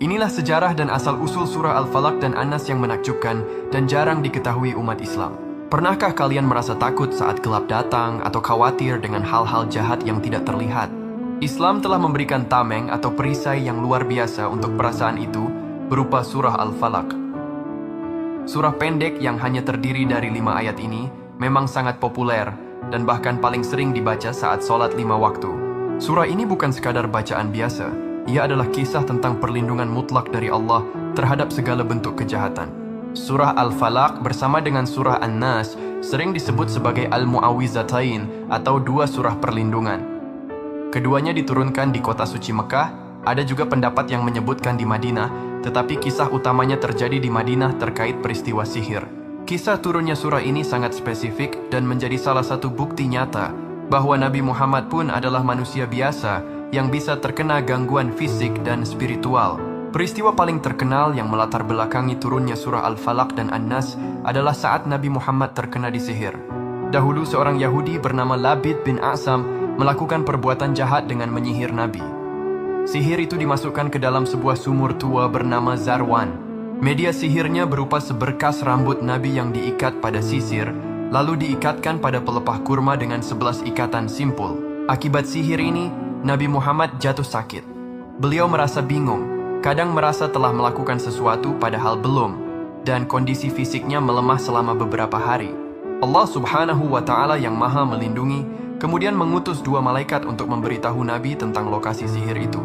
Inilah sejarah dan asal-usul surah Al-Falaq dan An-Nas yang menakjubkan dan jarang diketahui umat Islam. Pernahkah kalian merasa takut saat gelap datang atau khawatir dengan hal-hal jahat yang tidak terlihat? Islam telah memberikan tameng atau perisai yang luar biasa untuk perasaan itu berupa surah Al-Falaq. Surah pendek yang hanya terdiri dari 5 ayat ini memang sangat populer dan bahkan paling sering dibaca saat sholat 5 waktu. Surah ini bukan sekadar bacaan biasa, ia adalah kisah tentang perlindungan mutlak dari Allah terhadap segala bentuk kejahatan. Surah Al-Falaq bersama dengan surah An-Nas sering disebut sebagai Al-Mu'awwizatain atau 2 surah perlindungan. Keduanya diturunkan di kota suci Mekah, ada juga pendapat yang menyebutkan di Madinah, tetapi kisah utamanya terjadi di Madinah terkait peristiwa sihir. Kisah turunnya surah ini sangat spesifik dan menjadi salah satu bukti nyata bahwa Nabi Muhammad pun adalah manusia biasa yang bisa terkena gangguan fisik dan spiritual. Peristiwa paling terkenal yang melatar belakangi turunnya surah Al-Falaq dan An-Nas adalah saat Nabi Muhammad terkena disihir. Dahulu seorang Yahudi bernama Labid bin A'sam melakukan perbuatan jahat dengan menyihir Nabi. Sihir itu dimasukkan ke dalam sebuah sumur tua bernama Zarwan. Media sihirnya berupa seberkas rambut Nabi yang diikat pada sisir, lalu diikatkan pada pelepah kurma dengan 11 ikatan simpul. Akibat sihir ini, Nabi Muhammad jatuh sakit. Beliau merasa bingung, kadang merasa telah melakukan sesuatu padahal belum, dan kondisi fisiknya melemah selama beberapa hari. Allah Subhanahu wa Ta'ala yang Maha Melindungi kemudian mengutus 2 malaikat untuk memberitahu Nabi tentang lokasi sihir itu.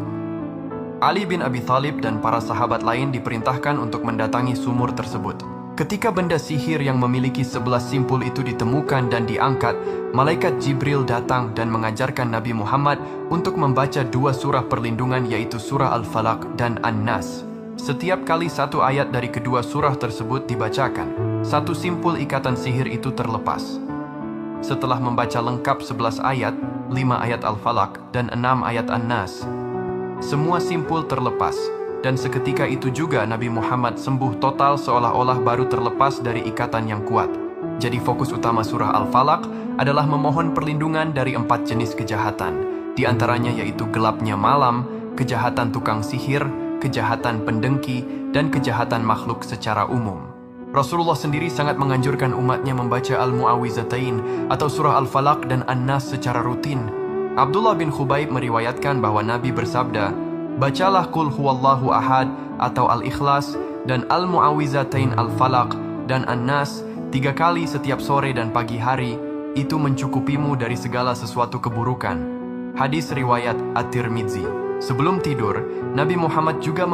Ali bin Abi Thalib dan para sahabat lain diperintahkan untuk mendatangi sumur tersebut. Ketika benda sihir yang memiliki 11 simpul itu ditemukan dan diangkat, malaikat Jibril datang dan mengajarkan Nabi Muhammad untuk membaca 2 surah perlindungan yaitu surah Al-Falaq dan An-Nas. Setiap kali 1 ayat dari kedua surah tersebut dibacakan, 1 simpul ikatan sihir itu terlepas. Setelah membaca lengkap 11 ayat, 5 ayat Al-Falaq dan 6 ayat An-Nas, semua simpul terlepas, dan seketika itu juga Nabi Muhammad sembuh total seolah-olah baru terlepas dari ikatan yang kuat. Jadi fokus utama surah Al-Falaq adalah memohon perlindungan dari 4 jenis kejahatan, di antaranya yaitu gelapnya malam, kejahatan tukang sihir, kejahatan pendengki, dan kejahatan makhluk secara umum. Rasulullah sendiri sangat menganjurkan umatnya membaca Al-Mu'awwizatain atau surah Al-Falaq dan An-Nas secara rutin. Abdullah bin Khubaib meriwayatkan bahwa Nabi bersabda, "Bacalah Qul Huwallahu Ahad atau Al-Ikhlas dan Al-Mu'awwizatain Al-Falaq dan An-Nas 3 kali setiap sore dan pagi hari, itu mencukupimu dari segala sesuatu keburukan." Hadis riwayat At-Tirmidzi. Sebelum tidur, Nabi Muhammad juga